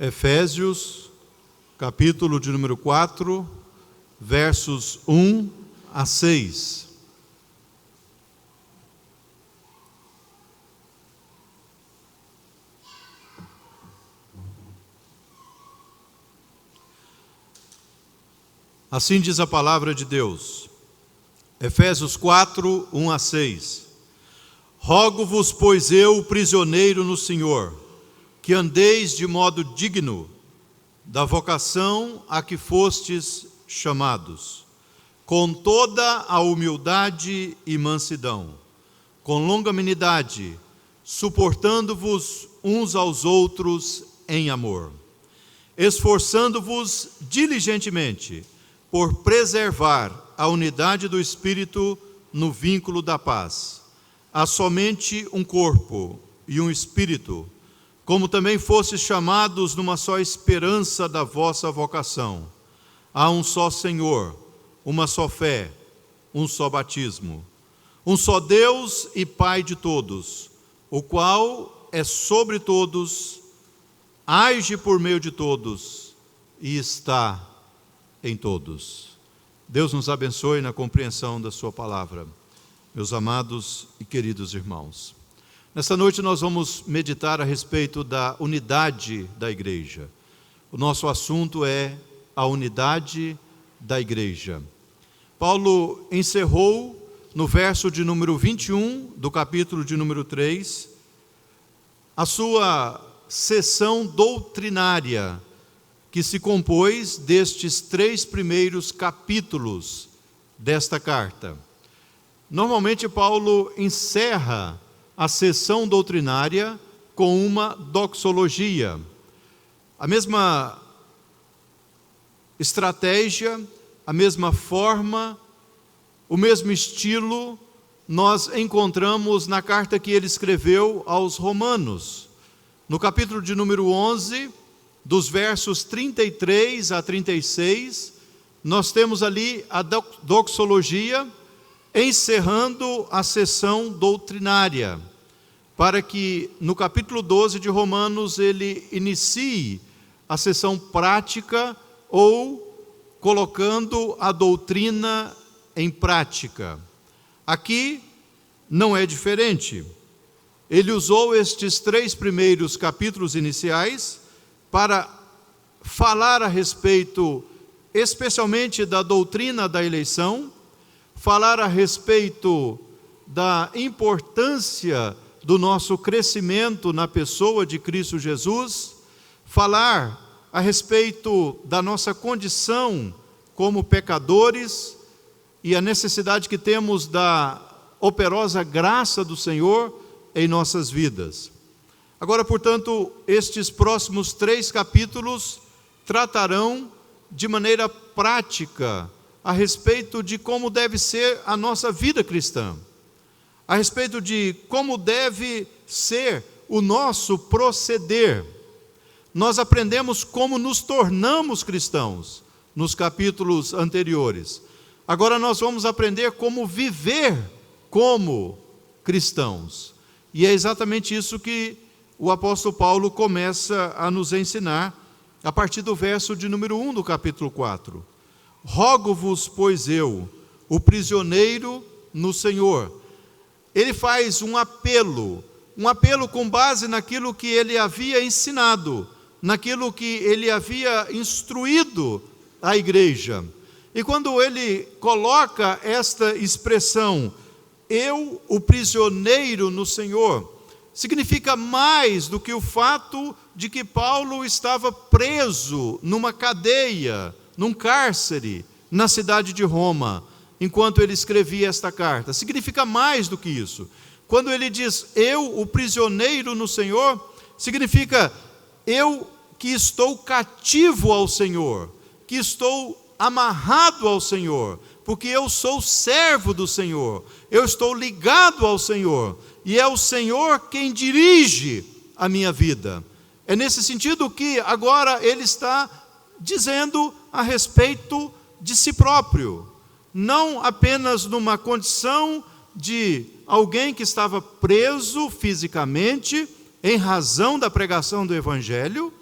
Efésios, capítulo de número 4, versos 1 a 6. Assim diz a palavra de Deus. Efésios 4, 1 a 6. Rogo-vos, pois eu, prisioneiro no Senhor, que andeis de modo digno da vocação a que fostes chamados, com toda a humildade e mansidão, com longanimidade, suportando-vos uns aos outros em amor, esforçando-vos diligentemente por preservar a unidade do Espírito no vínculo da paz. Há somente um corpo e um Espírito, como também fostes chamados numa só esperança da vossa vocação. Há um só Senhor, uma só fé, um só batismo, um só Deus e Pai de todos, o qual é sobre todos, age por meio de todos e está em todos. Deus nos abençoe na compreensão da sua palavra, meus amados e queridos irmãos. Nesta noite nós vamos meditar a respeito da unidade da igreja. O nosso assunto é a unidade da igreja. Paulo encerrou no verso de número 21 do capítulo de número 3 a sua sessão doutrinária, que se compôs destes 3 primeiros capítulos desta carta. Normalmente Paulo encerra a sessão doutrinária com uma doxologia. A mesma estratégia, a mesma forma, o mesmo estilo nós encontramos na carta que ele escreveu aos Romanos. No capítulo de número 11, dos versos 33 a 36, nós temos ali a doxologia, encerrando a sessão doutrinária, para que no capítulo 12 de Romanos ele inicie a sessão prática ou colocando a doutrina em prática. Aqui não é diferente. Ele usou estes 3 primeiros capítulos iniciais para falar a respeito especialmente da doutrina da eleição, falar a respeito da importância do nosso crescimento na pessoa de Cristo Jesus, falar a respeito da nossa condição como pecadores e a necessidade que temos da operosa graça do Senhor em nossas vidas. Agora, portanto, estes próximos 3 capítulos tratarão de maneira prática a respeito de como deve ser a nossa vida cristã, a respeito de como deve ser o nosso proceder. Nós aprendemos como nos tornamos cristãos nos capítulos anteriores. Agora nós vamos aprender como viver como cristãos. E é exatamente isso que o apóstolo Paulo começa a nos ensinar a partir do verso de número 1 do capítulo 4. Rogo-vos, pois eu, o prisioneiro no Senhor. Ele faz um apelo com base naquilo que ele havia ensinado, naquilo que ele havia instruído a igreja. E quando ele coloca esta expressão, eu, o prisioneiro no Senhor, significa mais do que o fato de que Paulo estava preso numa cadeia, num cárcere, na cidade de Roma, enquanto ele escrevia esta carta. Significa mais do que isso. Quando ele diz, eu, o prisioneiro no Senhor, significa, eu que estou cativo ao Senhor, que estou amarrado ao Senhor, porque eu sou servo do Senhor, eu estou ligado ao Senhor, e é o Senhor quem dirige a minha vida. É nesse sentido que agora ele está dizendo a respeito de si próprio, não apenas numa condição de alguém que estava preso fisicamente em razão da pregação do Evangelho,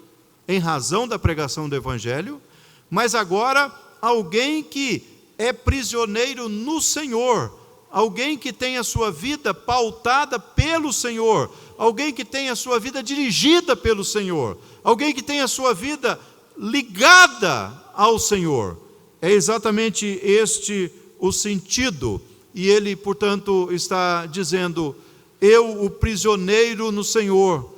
em razão da pregação do Evangelho, mas agora alguém que é prisioneiro no Senhor, alguém que tem a sua vida pautada pelo Senhor, alguém que tem a sua vida dirigida pelo Senhor, alguém que tem a sua vida ligada ao Senhor. É exatamente este o sentido. E ele, portanto, está dizendo: eu, o prisioneiro no Senhor,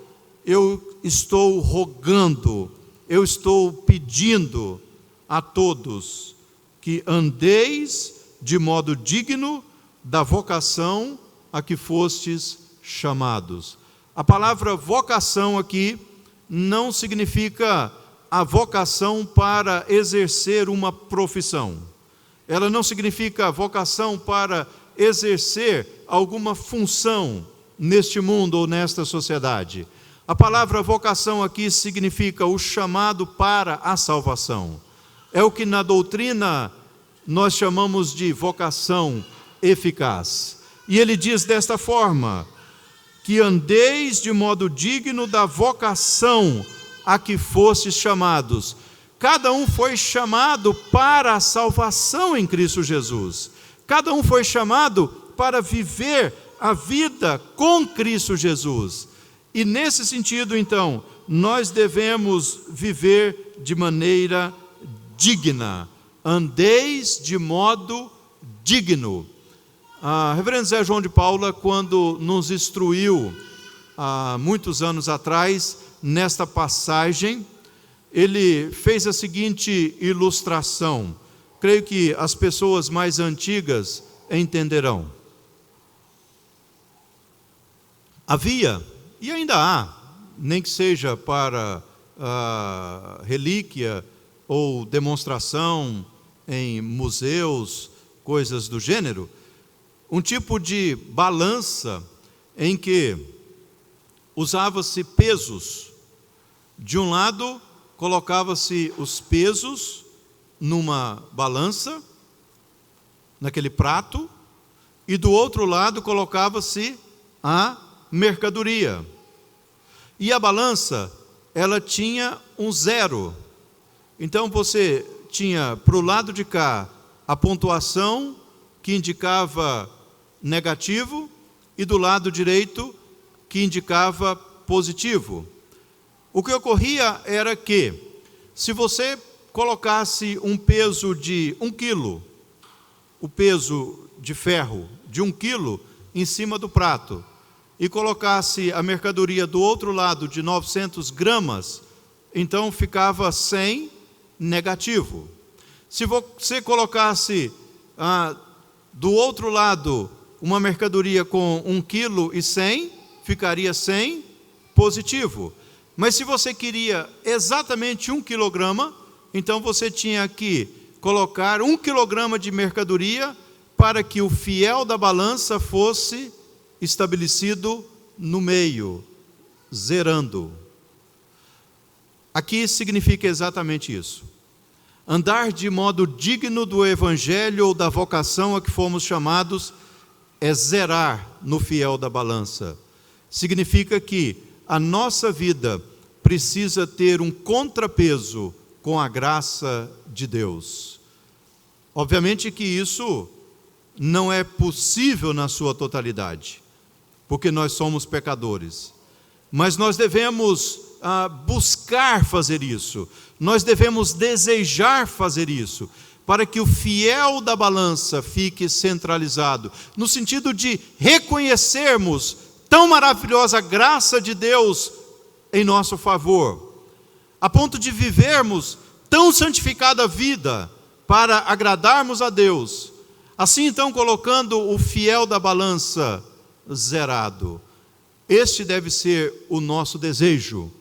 eu estou rogando, eu estou pedindo a todos que andeis de modo digno da vocação a que fostes chamados. A palavra vocação aqui não significa a vocação para exercer uma profissão. Ela não significa vocação para exercer alguma função neste mundo ou nesta sociedade. A palavra vocação aqui significa o chamado para a salvação. É o que na doutrina nós chamamos de vocação eficaz. E ele diz desta forma: que andeis de modo digno da vocação a que fostes chamados. Cada um foi chamado para a salvação em Cristo Jesus. Cada um foi chamado para viver a vida com Cristo Jesus. E nesse sentido, então, nós devemos viver de maneira digna. Andeis de modo digno. Reverendo Zé João de Paula, quando nos instruiu há muitos anos atrás nesta passagem, ele fez a seguinte ilustração. Creio que as pessoas mais antigas entenderão. Havia, e ainda há, nem que seja para relíquia ou demonstração em museus, coisas do gênero, um tipo de balança em que usava-se pesos. De um lado, colocava-se os pesos numa balança, naquele prato, e do outro lado colocava-se a mercadoria. E a balança, ela tinha um zero. Então você tinha para o lado de cá a pontuação que indicava negativo e do lado direito que indicava positivo. O que ocorria era que, se você colocasse um peso de 1 quilo, o peso de ferro de 1 quilo em cima do prato, e colocasse a mercadoria do outro lado de 900 gramas, então ficava 100 negativo. Se você colocasse do outro lado uma mercadoria com 1 quilo e 100, ficaria 100 positivo. Mas se você queria exatamente 1 quilograma, então você tinha que colocar 1 quilograma de mercadoria para que o fiel da balança fosse estabelecido no meio, zerando. Aqui significa exatamente isso. Andar de modo digno do Evangelho ou da vocação a que fomos chamados é zerar no fiel da balança. Significa que a nossa vida precisa ter um contrapeso com a graça de Deus. Obviamente que isso não é possível na sua totalidade, porque nós somos pecadores. Mas nós devemos buscar fazer isso. Nós devemos desejar fazer isso, para que o fiel da balança fique centralizado, no sentido de reconhecermos tão maravilhosa graça de Deus em nosso favor, a ponto de vivermos tão santificada vida para agradarmos a Deus. Assim, então, colocando o fiel da balança zerado. Este deve ser o nosso desejo.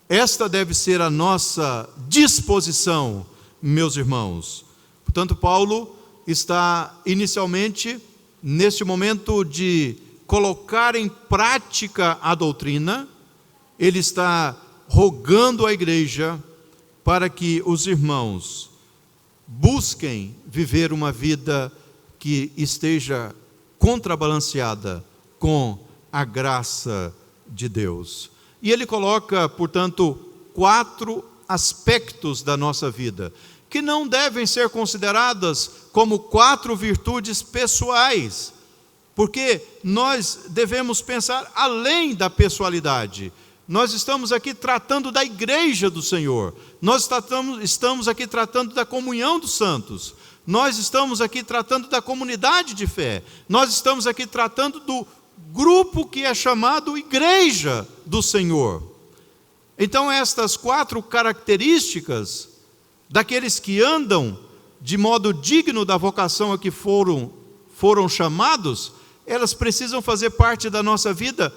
Esta deve ser a nossa disposição, meus irmãos. Portanto, Paulo está inicialmente, neste momento de colocar em prática a doutrina, ele está rogando à igreja para que os irmãos busquem viver uma vida que esteja contrabalanceada com a graça de Deus. E ele coloca, portanto, 4 aspectos da nossa vida, que não devem ser consideradas como 4 virtudes pessoais, porque nós devemos pensar além da pessoalidade. Nós estamos aqui tratando da igreja do Senhor, nós estamos aqui tratando da comunhão dos santos, nós estamos aqui tratando da comunidade de fé, nós estamos aqui tratando do grupo que é chamado igreja do Senhor. Então estas 4 características daqueles que andam de modo digno da vocação a que foram chamados, elas precisam fazer parte da nossa vida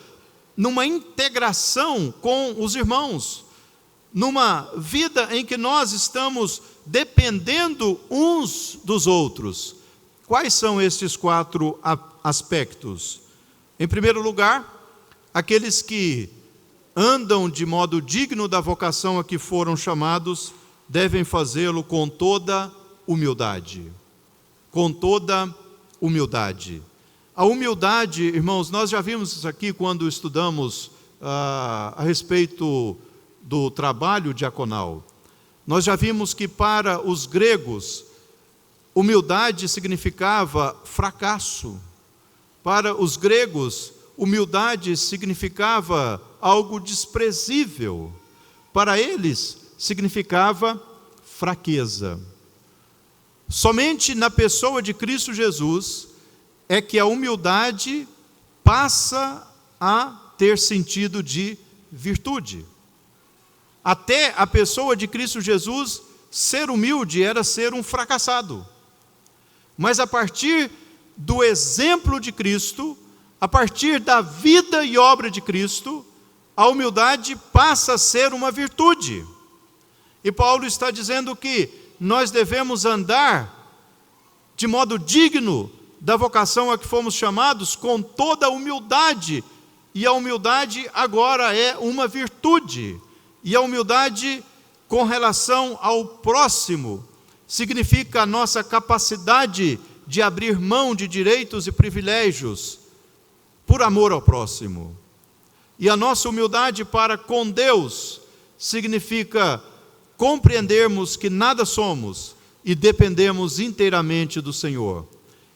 numa integração com os irmãos, numa vida em que nós estamos dependendo uns dos outros. Quais são estes 4 aspectos? Em primeiro lugar, aqueles que andam de modo digno da vocação a que foram chamados, devem fazê-lo com toda humildade. Com toda humildade. A humildade, irmãos, nós já vimos isso aqui quando estudamos a respeito do trabalho diaconal. Nós já vimos que para os gregos, humildade significava fracasso. Para os gregos, humildade significava algo desprezível. Para eles, significava fraqueza. Somente na pessoa de Cristo Jesus é que a humildade passa a ter sentido de virtude. Até a pessoa de Cristo Jesus, ser humilde era ser um fracassado. Mas a partir do exemplo de Cristo, a partir da vida e obra de Cristo, a humildade passa a ser uma virtude. E Paulo está dizendo que nós devemos andar de modo digno da vocação a que fomos chamados, com toda a humildade. E a humildade agora é uma virtude. E a humildade com relação ao próximo significa a nossa capacidade de abrir mão de direitos e privilégios por amor ao próximo. E a nossa humildade para com Deus significa compreendermos que nada somos e dependemos inteiramente do Senhor.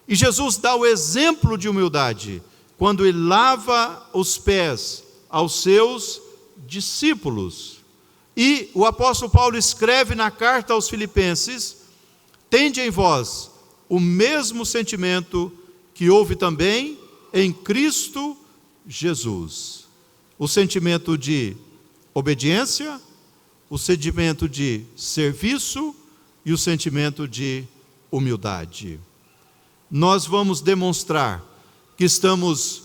E Jesus dá o exemplo de humildade quando ele lava os pés aos seus discípulos. E o apóstolo Paulo escreve na carta aos Filipenses: tende em vós o mesmo sentimento que houve também em Cristo Jesus. O sentimento de obediência, o sentimento de serviço e o sentimento de humildade. Nós vamos demonstrar que estamos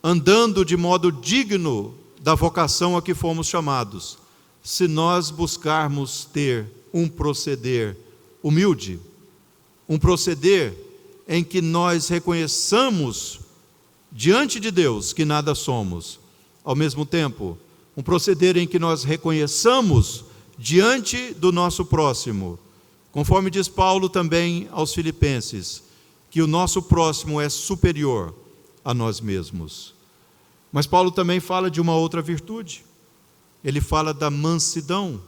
andando de modo digno da vocação a que fomos chamados, se nós buscarmos ter um proceder humilde, um proceder em que nós reconheçamos diante de Deus que nada somos, ao mesmo tempo, um proceder em que nós reconheçamos diante do nosso próximo, conforme diz Paulo também aos Filipenses, que o nosso próximo é superior a nós mesmos. Mas Paulo também fala de uma outra virtude. Ele fala da mansidão.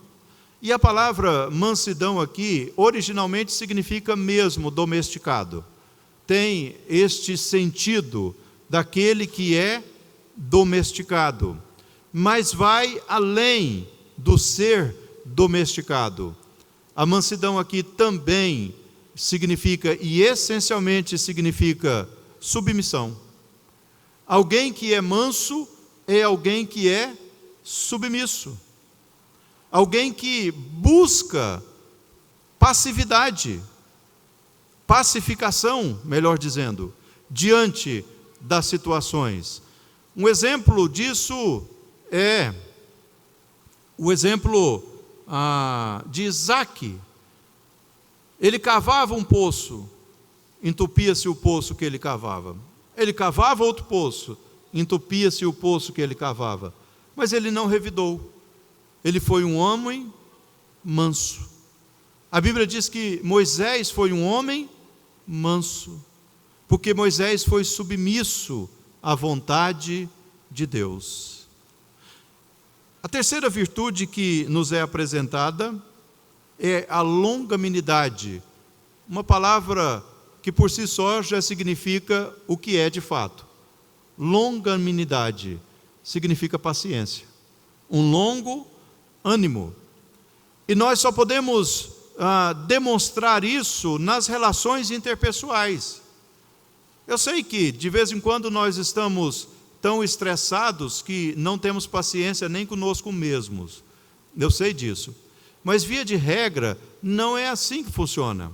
E a palavra mansidão aqui, originalmente significa mesmo domesticado. Tem este sentido daquele que é domesticado, mas vai além do ser domesticado. A mansidão aqui também significa, e essencialmente significa, submissão. Alguém que é manso é alguém que é submisso. Alguém que busca passividade, pacificação, melhor dizendo, diante das situações. Um exemplo disso é o exemplo de Isaac. Ele cavava um poço, entupia-se o poço que ele cavava. Ele cavava outro poço, entupia-se o poço que ele cavava. Mas ele não revidou. Ele foi um homem manso. A Bíblia diz que Moisés foi um homem manso, porque Moisés foi submisso à vontade de Deus. A terceira virtude que nos é apresentada é a longanimidade, uma palavra que por si só já significa o que é de fato. Longanimidade significa paciência, um longo ânimo. E nós só podemos demonstrar isso nas relações interpessoais. Eu sei que de vez em quando nós estamos tão estressados que não temos paciência nem conosco mesmos. Eu sei disso. Mas via de regra, não é assim que funciona.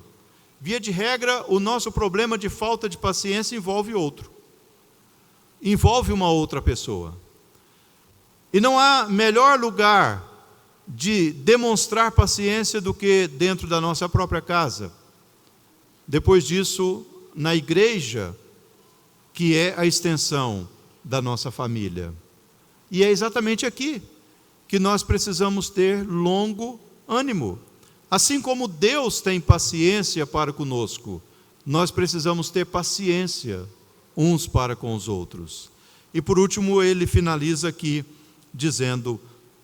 Via de regra, o nosso problema de falta de paciência envolve outro. Envolve uma outra pessoa. E não há melhor lugar de demonstrar paciência do que dentro da nossa própria casa. Depois disso, na igreja, que é a extensão da nossa família. E é exatamente aqui que nós precisamos ter longo ânimo. Assim como Deus tem paciência para conosco, nós precisamos ter paciência uns para com os outros. E por último, ele finaliza aqui dizendo: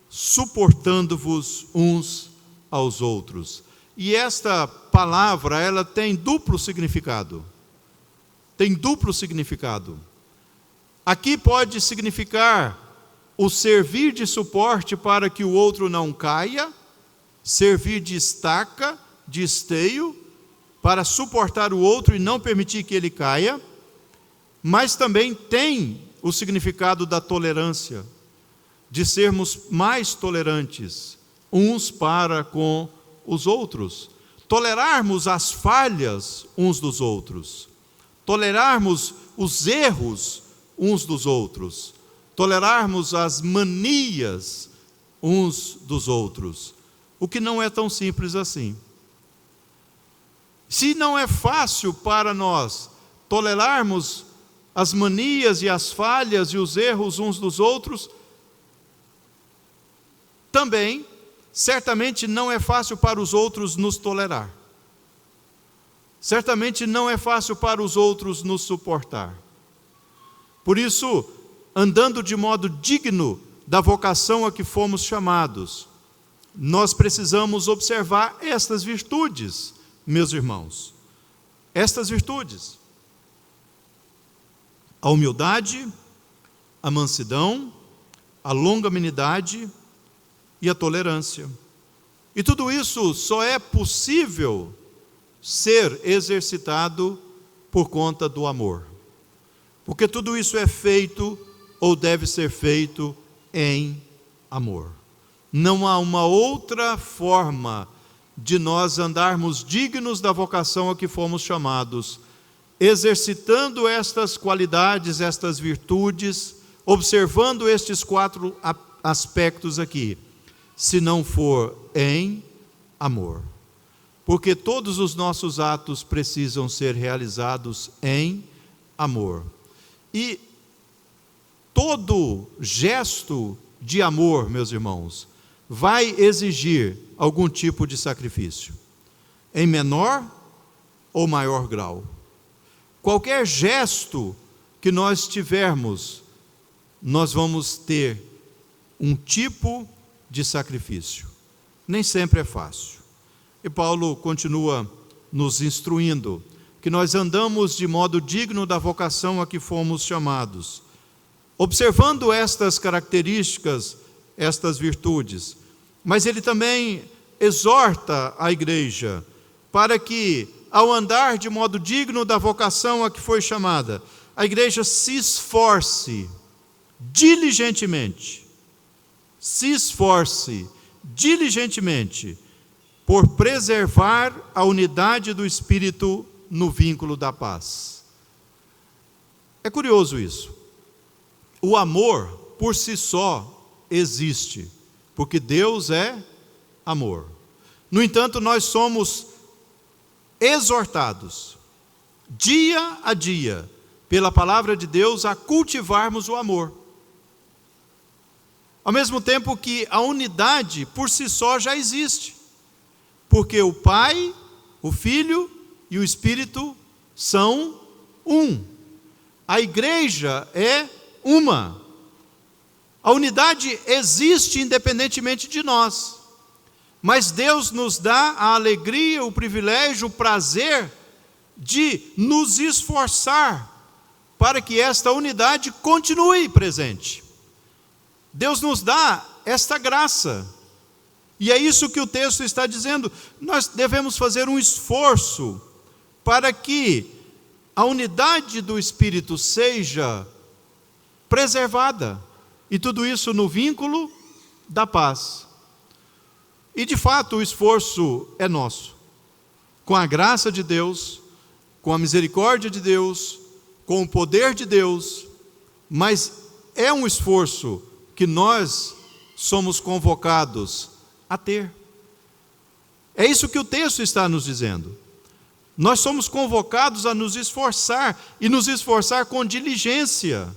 suportando-vos uns aos outros. E esta palavra, ela tem duplo significado. Tem duplo significado. Aqui pode significar o servir de suporte para que o outro não caia, servir de estaca, de esteio, para suportar o outro e não permitir que ele caia, mas também tem o significado da tolerância, de sermos mais tolerantes uns para com os outros, tolerarmos as falhas uns dos outros, tolerarmos os erros uns dos outros, tolerarmos as manias uns dos outros, o que não é tão simples assim. Se não é fácil para nós tolerarmos as manias e as falhas e os erros uns dos outros, também, certamente não é fácil para os outros nos tolerar. Certamente não é fácil para os outros nos suportar. Por isso, andando de modo digno da vocação a que fomos chamados, nós precisamos observar estas virtudes, meus irmãos. Estas virtudes: a humildade, a mansidão, a longanimidade e a tolerância. E tudo isso só é possível ser exercitado por conta do amor. Porque tudo isso é feito ou deve ser feito em amor. Não há uma outra forma de nós andarmos dignos da vocação a que fomos chamados, exercitando estas qualidades, estas virtudes, observando estes 4 aspectos aqui, se não for em amor. Porque todos os nossos atos precisam ser realizados em amor. E todo gesto de amor, meus irmãos, vai exigir algum tipo de sacrifício, em menor ou maior grau. Qualquer gesto que nós tivermos, nós vamos ter um tipo de sacrifício. Nem sempre é fácil. E Paulo continua nos instruindo que nós andamos de modo digno da vocação a que fomos chamados, observando estas características, estas virtudes. Mas ele também exorta a igreja para que, ao andar de modo digno da vocação a que foi chamada, a igreja se esforce diligentemente por preservar a unidade do Espírito no vínculo da paz. É curioso isso. O amor, por si só, existe, porque Deus é amor. No entanto, nós somos exortados, dia a dia, pela palavra de Deus, a cultivarmos o amor. Ao mesmo tempo que a unidade, por si só, já existe, porque o Pai, o Filho e o Espírito são um. A igreja é uma. A unidade existe independentemente de nós, mas Deus nos dá a alegria, o privilégio, o prazer de nos esforçar para que esta unidade continue presente. Deus nos dá esta graça, e é isso que o texto está dizendo. Nós devemos fazer um esforço para que a unidade do Espírito seja preservada, e tudo isso no vínculo da paz. E de fato o esforço é nosso, com a graça de Deus, com a misericórdia de Deus, com o poder de Deus, mas é um esforço que nós somos convocados a ter. É isso que o texto está nos dizendo. Nós somos convocados a nos esforçar, e nos esforçar com diligência.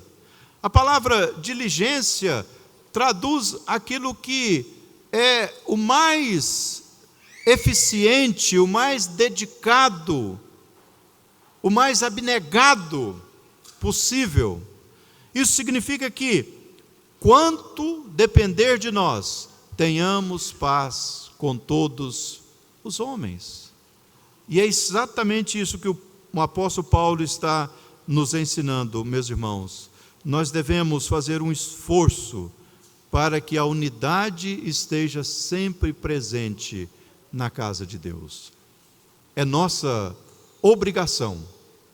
A palavra diligência traduz aquilo que é o mais eficiente, o mais dedicado, o mais abnegado possível. Isso significa que, quanto depender de nós, tenhamos paz com todos os homens. E é exatamente isso que o apóstolo Paulo está nos ensinando, meus irmãos. Nós devemos fazer um esforço para que a unidade esteja sempre presente na casa de Deus. É nossa obrigação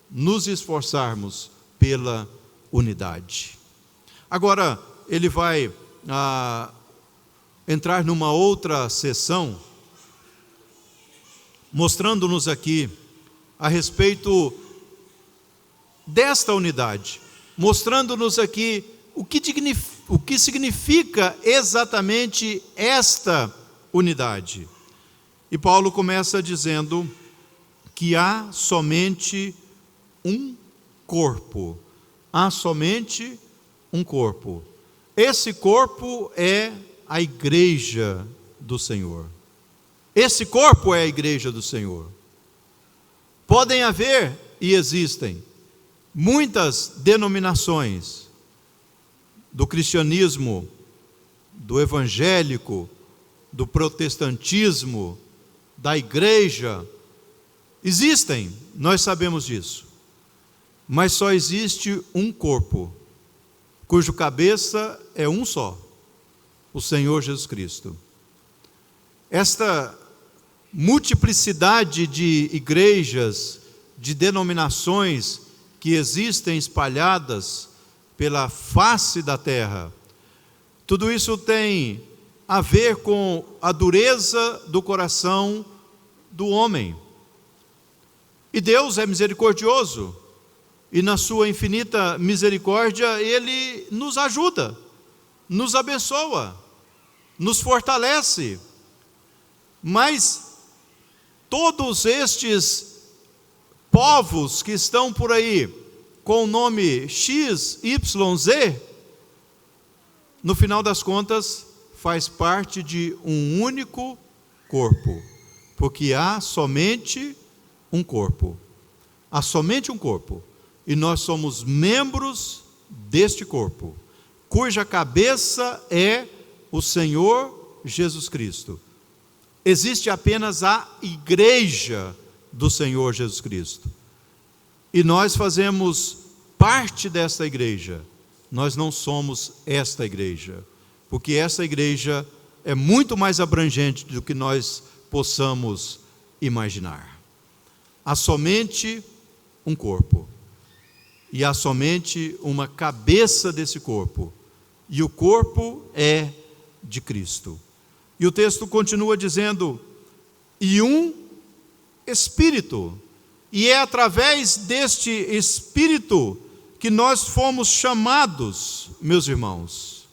nos esforçarmos pela unidade. Agora, ele vai entrar numa outra sessão, mostrando-nos aqui a respeito desta unidade, mostrando-nos aqui o que significa exatamente esta unidade. E Paulo começa dizendo que há somente um corpo. Há somente um corpo. Esse corpo é a igreja do Senhor. Esse corpo é a igreja do Senhor. Podem haver, e existem, muitas denominações do cristianismo, do evangélico, do protestantismo, da igreja. Existem, nós sabemos disso. Mas só existe um corpo, cujo cabeça é um só, o Senhor Jesus Cristo. Esta multiplicidade de igrejas, de denominações que existem espalhadas pela face da terra, tudo isso tem a ver com a dureza do coração do homem. E Deus é misericordioso, e na sua infinita misericórdia Ele nos ajuda, nos abençoa, nos fortalece. Mas todos estes povos que estão por aí com o nome X, Y, Z, no final das contas faz parte de um único corpo, porque há somente um corpo. Há somente um corpo, e nós somos membros deste corpo, cuja cabeça é o Senhor Jesus Cristo. Existe apenas a igreja do Senhor Jesus Cristo. E nós fazemos parte desta igreja. Nós não somos esta igreja, porque essa igreja é muito mais abrangente do que nós possamos imaginar. Há somente um corpo, e há somente uma cabeça desse corpo, e o corpo é de Cristo. E o texto continua dizendo, e um Espírito, e é através deste Espírito que nós fomos chamados, meus irmãos.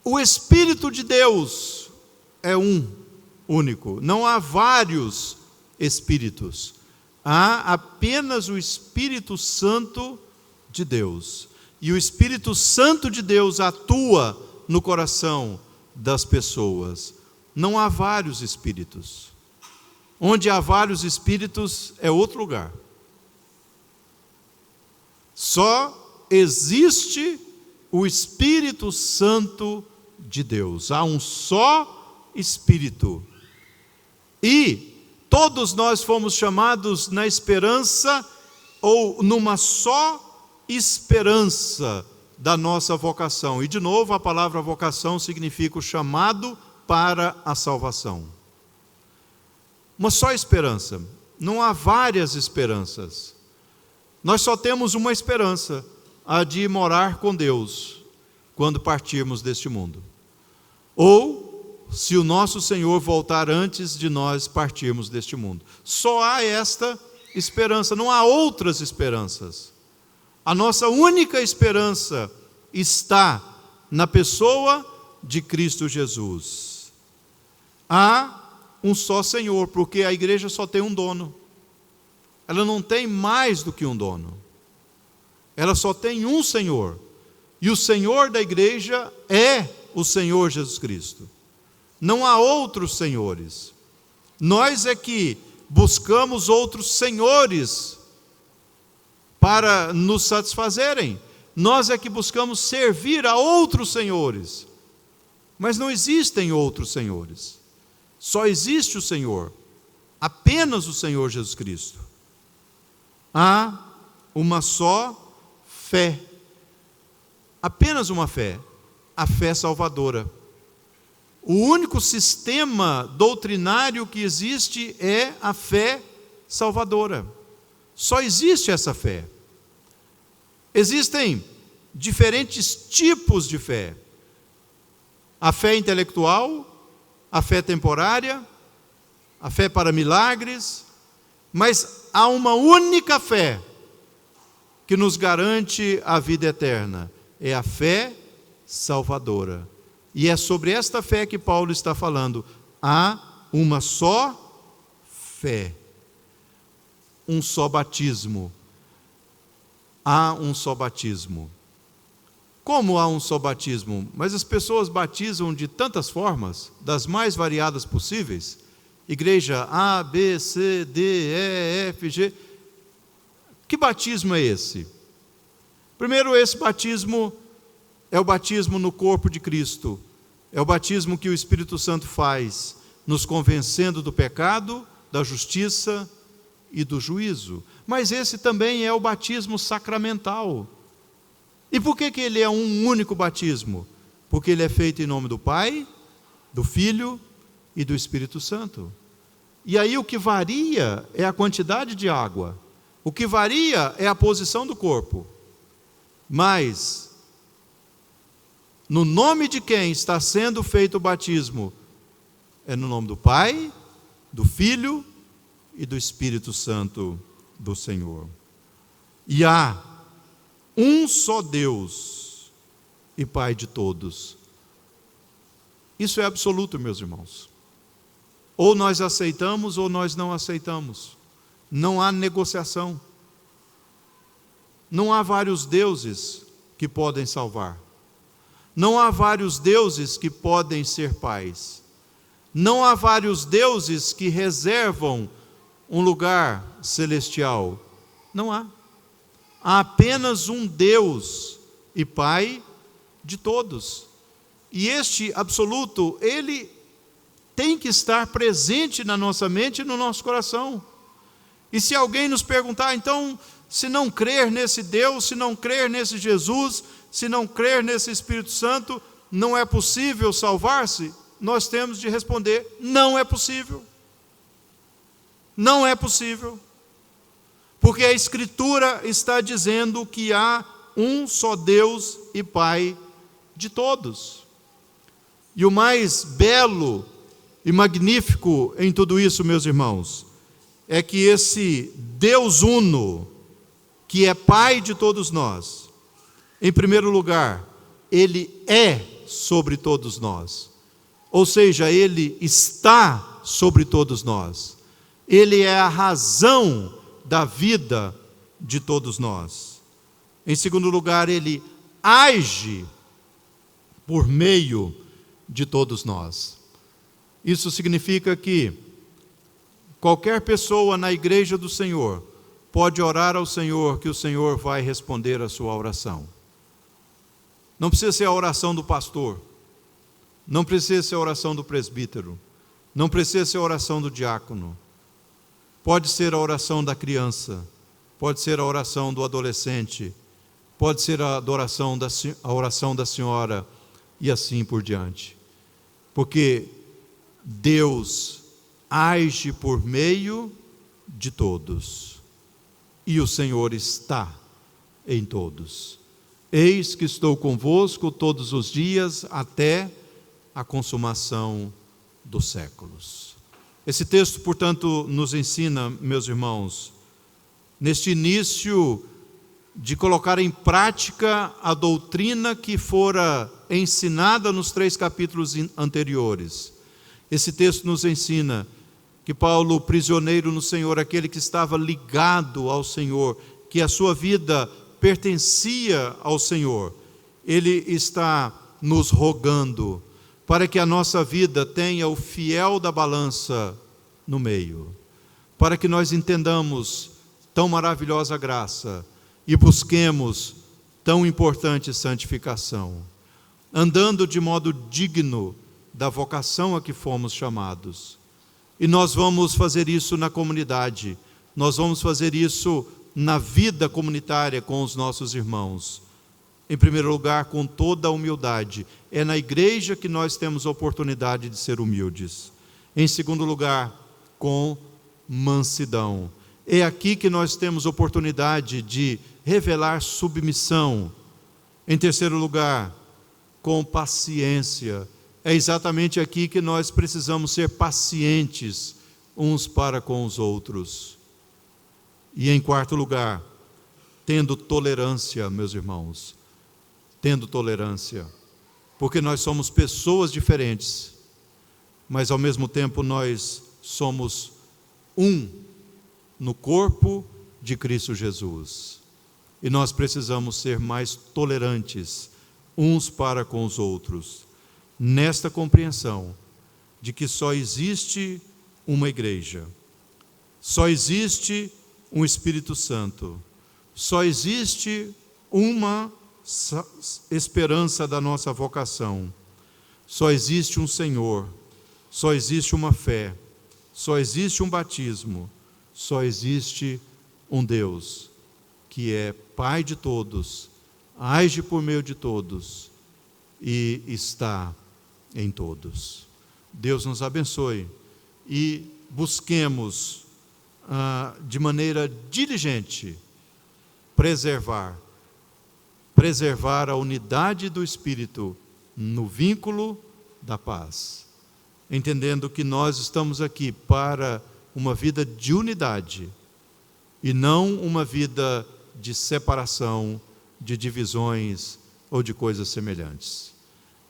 O Espírito de Deus é um único, não há vários Espíritos, há apenas o Espírito Santo de Deus, e o Espírito Santo de Deus atua no coração das pessoas. Não há vários espíritos. Onde há vários espíritos é outro lugar. Só existe o Espírito Santo de Deus. Há um só Espírito. E todos nós fomos chamados na esperança, ou numa só esperança da nossa vocação. E de novo, a palavra vocação significa o chamado para a salvação. Uma só esperança. Não há várias esperanças. Nós só temos uma esperança, a de morar com Deus quando partirmos deste mundo. Ou se o nosso Senhor voltar antes de nós partirmos deste mundo. Só há esta esperança, não há outras esperanças. A nossa única esperança está na pessoa de Cristo Jesus. Há um só Senhor, porque a igreja só tem um dono. Ela não tem mais do que um dono. Ela só tem um Senhor. E o Senhor da igreja é o Senhor Jesus Cristo. Não há outros senhores. Nós é que buscamos outros senhores para nos satisfazerem. Nós é que buscamos servir a outros senhores. Mas não existem outros senhores. Só existe o Senhor. Apenas o Senhor Jesus Cristo. Há uma só fé. Apenas uma fé. A fé salvadora. O único sistema doutrinário que existe é a fé salvadora. Só existe essa fé. Existem diferentes tipos de fé. A fé intelectual, a fé temporária, a fé para milagres, mas há uma única fé que nos garante a vida eterna. É a fé salvadora. E é sobre esta fé que Paulo está falando. Há uma só fé. Um só batismo. Há um só batismo. Como há um só batismo? Mas as pessoas batizam de tantas formas, das mais variadas possíveis. Igreja A, B, C, D, E, F, G. Que batismo é esse? Primeiro, esse batismo é o batismo no corpo de Cristo. É o batismo que o Espírito Santo faz, nos convencendo do pecado, da justiça e do juízo. Mas esse também é o batismo sacramental. E por que ele é um único batismo? Porque ele é feito em nome do Pai, do Filho e do Espírito Santo. E aí o que varia é a quantidade de água. O que varia é a posição do corpo. Mas no nome de quem está sendo feito o batismo, é no nome do Pai, do Filho e do Espírito Santo do Senhor. E há um só Deus e Pai de todos. Isso é absoluto, meus irmãos. Ou nós aceitamos ou nós não aceitamos. Não há negociação. Não há vários deuses que podem salvar. Não há vários deuses que podem ser pais. Não há vários deuses que reservam um lugar celestial. Não há. Há apenas um Deus e Pai de todos. E este absoluto, ele tem que estar presente na nossa mente e no nosso coração. E se alguém nos perguntar, então, se não crer nesse Deus, se não crer nesse Jesus, se não crer nesse Espírito Santo, não é possível salvar-se? Nós temos de responder, não é possível. Não é possível. Porque a Escritura está dizendo que há um só Deus e Pai de todos. E o mais belo e magnífico em tudo isso, meus irmãos, é que esse Deus uno, que é Pai de todos nós, em primeiro lugar, Ele é sobre todos nós. Ou seja, Ele está sobre todos nós. Ele é a razão da vida de todos nós. Em segundo lugar, Ele age por meio de todos nós. Isso significa que qualquer pessoa na igreja do Senhor pode orar ao Senhor, que o Senhor vai responder a sua oração. Não precisa ser a oração do pastor, não precisa ser a oração do presbítero, não precisa ser a oração do diácono. Pode ser a oração da criança, pode ser a oração do adolescente, pode ser a oração da senhora e assim por diante. Porque Deus age por meio de todos e o Senhor está em todos. Eis que estou convosco todos os dias até a consumação dos séculos. Esse texto, portanto, nos ensina, meus irmãos, neste início de colocar em prática a doutrina que fora ensinada nos 3 capítulos anteriores. Esse texto nos ensina que Paulo, prisioneiro no Senhor, aquele que estava ligado ao Senhor, que a sua vida pertencia ao Senhor, ele está nos rogando para que a nossa vida tenha o fiel da balança no meio, para que nós entendamos tão maravilhosa graça e busquemos tão importante santificação, andando de modo digno da vocação a que fomos chamados. E nós vamos fazer isso na comunidade, nós vamos fazer isso na vida comunitária com os nossos irmãos. Em primeiro lugar, com toda a humildade. É na igreja que nós temos a oportunidade de ser humildes. Em segundo lugar, com mansidão. É aqui que nós temos oportunidade de revelar submissão. Em terceiro lugar, com paciência. É exatamente aqui que nós precisamos ser pacientes uns para com os outros. E em quarto lugar, tendo tolerância, meus irmãos, tendo tolerância, porque nós somos pessoas diferentes, mas ao mesmo tempo nós somos um no corpo de Cristo Jesus. E nós precisamos ser mais tolerantes uns para com os outros, nesta compreensão de que só existe uma igreja, só existe um Espírito Santo, só existe uma esperança da nossa vocação, só existe um Senhor, só existe uma fé, só existe um batismo, só existe um Deus que é Pai de todos, age por meio de todos e está em todos. Deus nos abençoe e busquemos de maneira diligente preservar a unidade do Espírito no vínculo da paz, entendendo que nós estamos aqui para uma vida de unidade e não uma vida de separação, de divisões ou de coisas semelhantes.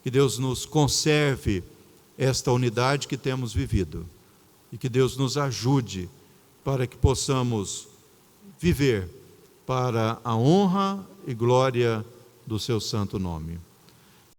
Que Deus nos conserve esta unidade que temos vivido e que Deus nos ajude para que possamos viver para a honra e glória do seu santo nome.